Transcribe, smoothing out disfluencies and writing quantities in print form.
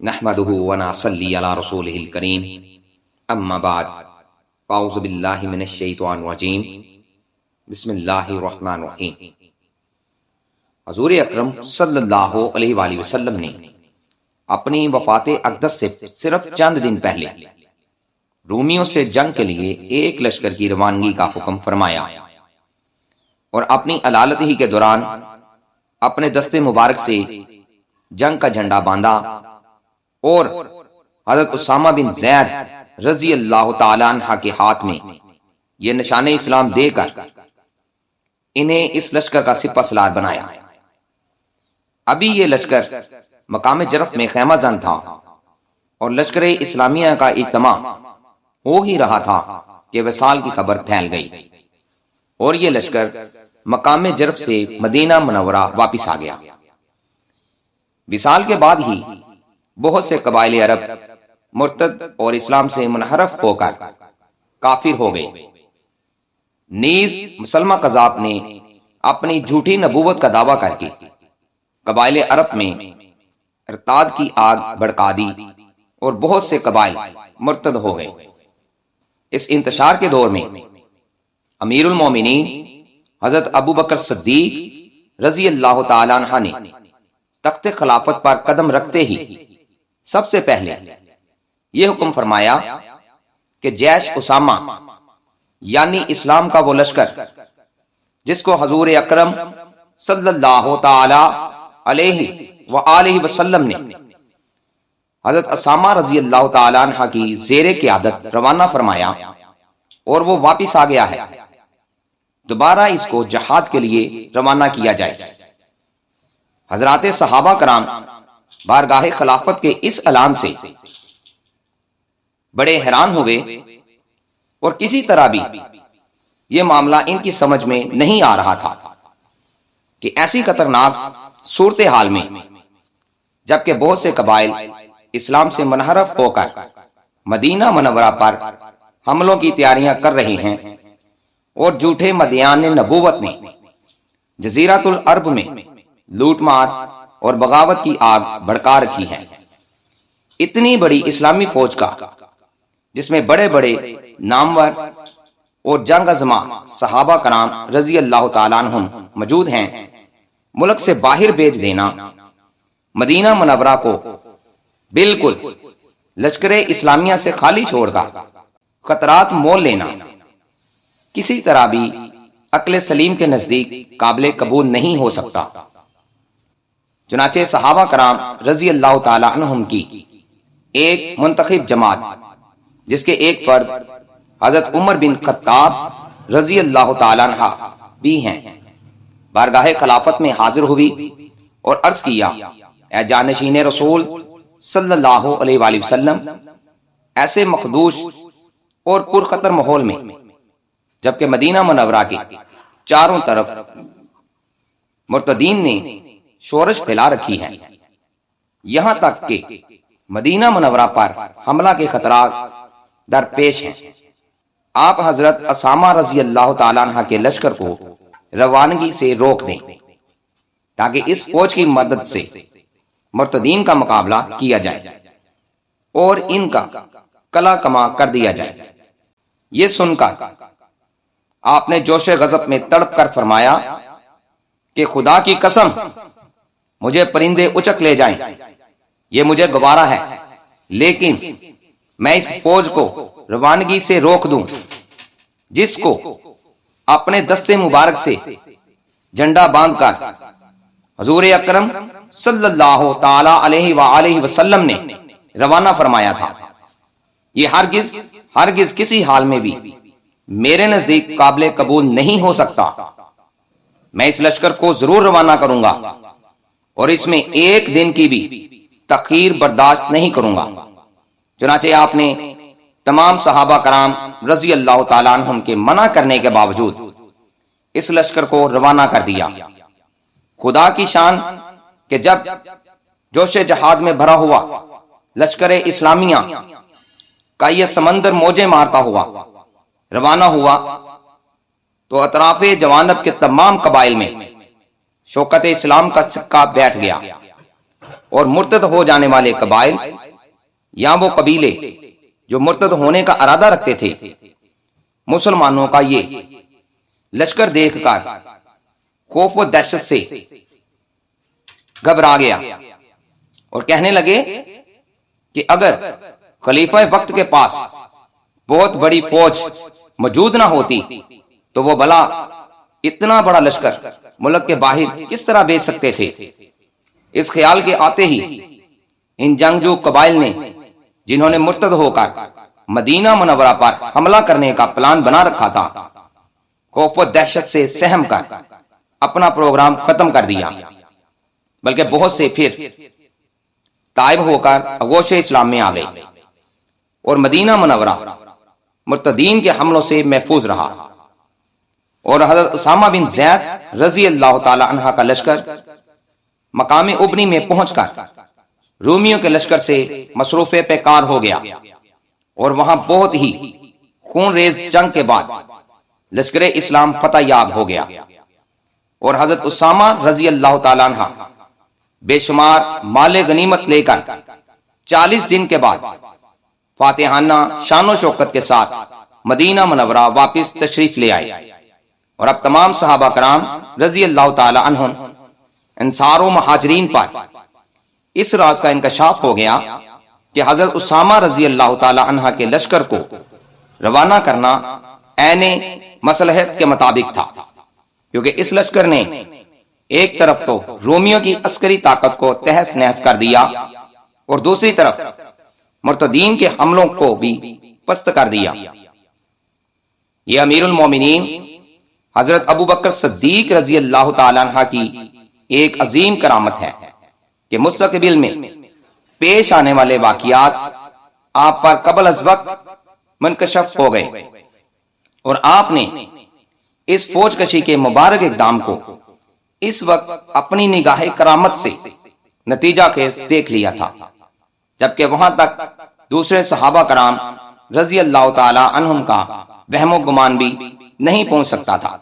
نحمده ونصلي على رسوله الكريم اما بعد اعوذ باللہ من الشیطان الرجیم بسم اللہ الرحمن الرحیم۔ حضور اکرم صلی اللہ علیہ وآلہ وسلم نے اپنی وفات اقدس سے صرف چند دن پہلے رومیوں سے جنگ کے لیے ایک لشکر کی روانگی کا حکم فرمایا اور اپنی علالت ہی کے دوران اپنے دستے مبارک سے جنگ کا جھنڈا باندھا اور حضرت اسامہ بن زید رضی اللہ تعالی عنہ کے ہاتھ میں یہ نشان اسلام دے کر انہیں اس لشکر کا سپہ سالار بنایا۔ ابھی یہ لشکر مقام جرف میں خیمہ زن تھا اور لشکر اسلامیہ کا اجتماع ہو ہی رہا تھا کہ وصال کی خبر پھیل گئی اور یہ لشکر مقام جرف سے مدینہ منورہ واپس آ گیا۔ وصال کے بعد ہی بہت سے قبائل عرب مرتد اور اسلام سے منحرف ہو کر کافر ہو گئے۔ نیز مسلمہ قذاب نے اپنی جھوٹی نبوت کا دعویٰ کر کے قبائل عرب میں ارتاد کی آگ بھڑکا دی اور بہت سے قبائل مرتد ہو گئے۔ اس انتشار کے دور میں امیر المومنین حضرت ابو بکر صدیق رضی اللہ تعالی عنہ نے تخت خلافت پر قدم رکھتے ہی سب سے پہلے یہ حکم فرمایا کہ جیش اسامہ یعنی اسلام کا وہ لشکر جس کو حضور اکرم صلی اللہ تعالی علیہ وآلہ وسلم نے حضرت اسامہ رضی اللہ تعالی عنہ کی زیر قیادت روانہ فرمایا اور وہ واپس آ گیا ہے، دوبارہ اس کو جہاد کے لیے روانہ کیا جائے۔ حضرات صحابہ کرام بارگاہ خلافت کے اس اعلان سے بڑے حیران ہوئے اور کسی طرح بھی یہ معاملہ ان کی سمجھ میں نہیں آ رہا تھا کہ ایسی خطرناک صورتحال میں جبکہ بہت سے قبائل اسلام سے منحرف ہو کر مدینہ منورہ پر حملوں کی تیاریاں کر رہے ہیں اور جھوٹے مدیان نبوت نے جزیرۃ العرب میں لوٹ مار اور بغاوت کی آگ بھڑکا رکھی ہے۔ اتنی بڑی اسلامی فوج کا جس میں بڑے بڑے نامور اور جنگ ازما صحابہ کرام رضی اللہ تعالیٰ عنہم موجود ہیں، ملک سے باہر بھیج دینا، مدینہ منورہ کو بالکل لشکر اسلامیہ سے خالی چھوڑ کر خطرات مول لینا کسی طرح بھی عقل سلیم کے نزدیک قابل قبول نہیں ہو سکتا۔ چنانچہ صحابہ کرام رضی اللہ تعالی عنہم کی ایک منتخب جماعت جس کے ایک فرد حضرت عمر بن خطاب رضی اللہ تعالی عنہ بھی ہیں، بارگاہ خلافت میں حاضر ہوئی اور عرض کیا، اے جانشین رسول صلی اللہ علیہ وآلہ وسلم، ایسے مخدوش اور پرخطر ماحول میں جبکہ مدینہ منورہ کے چاروں طرف مرتدین نے شورش پھیلا رکھی ہے، یہاں تک کہ مدینہ منورہ پر حملہ کے خطرات درپیش ہیں، آپ حضرت اسامہ رضی اللہ تعالیٰ عنہ کے لشکر کو روانگی سے روک دیں تاکہ اس فوج کی مدد سے مرتدین کا مقابلہ کیا جائے اور ان کا قلع کما کر دیا جائے۔ یہ سن کر آپ نے جوش غضب میں تڑپ کر فرمایا کہ خدا کی قسم مجھے پرندے اچک لے جائیں، یہ مجھے گوارا ہے، لیکن میں اس فوج کو روانگی سے روک دوں جس کو اپنے دستے مبارک سے جھنڈا باندھ کر حضور اکرم صلی اللہ تعالی علیہ وآلہ وسلم نے روانہ فرمایا تھا۔ یہ ہرگز کسی حال میں بھی میرے نزدیک قابل قبول نہیں ہو سکتا۔ میں اس لشکر کو ضرور روانہ کروں گا اور اس میں ایک دن کی بھی تاخیر برداشت نہیں کروں گا۔ چنانچہ آپ نے تمام صحابہ کرام رضی اللہ تعالیٰ عنہم کے منع کرنے کے باوجود اس لشکر کو روانہ کر دیا۔ خدا کی شان کہ جب جوش جہاد میں بھرا ہوا لشکر اسلامیہ کا یہ سمندر موجیں مارتا ہوا روانہ ہوا تو اطراف جوانب کے تمام قبائل میں شوکت اسلام کا سکہ بیٹھ گیا اور مرتد ہو جانے والے قبائل یا وہ قبیلے جو مرتد ہونے کا ارادہ رکھتے تھے، مسلمانوں کا یہ لشکر دیکھ کر خوف و دہشت سے گھبرا گیا اور کہنے لگے کہ اگر خلیفہ وقت کے پاس بہت بڑی فوج موجود نہ ہوتی تو وہ بھلا اتنا بڑا لشکر ملک کے باہر کس طرح بھیج سکتے تھے۔ اس خیال کے آتے ہی ان جنگجو قبائل نے، جنہوں نے مرتد ہو کر مدینہ منورہ پر حملہ کرنے کا پلان بنا رکھا تھا، خوف و دہشت سے سہم کر اپنا پروگرام ختم کر دیا، بلکہ بہت سے پھر تائب ہو کر آغوش اسلام میں آ گئے اور مدینہ منورہ مرتدین کے حملوں سے محفوظ رہا۔ اور حضرت اسامہ بن زید رضی اللہ تعالی عنہ کا لشکر مقام ابنی میں پہنچ کر رومیوں کے لشکر سے مصروف پیکار ہو گیا، اور وہاں بہت ہی خون ریز جنگ کے بعد لشکر اسلام فتح یاب ہو گیا، اور حضرت اسامہ رضی اللہ تعالی عنہ بے شمار مال غنیمت لے کر 40 دن کے بعد فاتحانہ شان و شوکت کے ساتھ مدینہ منورہ واپس تشریف لے آئے۔ اور اب تمام صحابہ کرام رضی اللہ تعالی عنہم انصار و مہاجرین پر اس راز کا انکشاف ہو گیا کہ حضرت اسامہ رضی اللہ تعالی عنہ کے لشکر کو روانہ کرنا عین مصلحت کے مطابق تھا، کیونکہ اس لشکر نے ایک طرف تو رومیوں کی عسکری طاقت کو تہس نہس کر دیا اور دوسری طرف مرتدین کے حملوں کو بھی پست کر دیا۔ یہ امیر المومنین حضرت ابو بکر صدیق رضی اللہ تعالی عنہ کی ایک عظیم کرامت ہے کہ مستقبل میں پیش آنے والے واقعات آپ پر قبل از وقت منکشف ہو گئے، اور آپ نے اس فوج کشی کے مبارک اقدام کو اس وقت اپنی نگاہ کرامت سے نتیجہ خیز دیکھ لیا تھا، جبکہ وہاں تک دوسرے صحابہ کرام رضی اللہ تعالی عنہم کا وہم و گمان بھی نہیں پہنچ سکتا تھا۔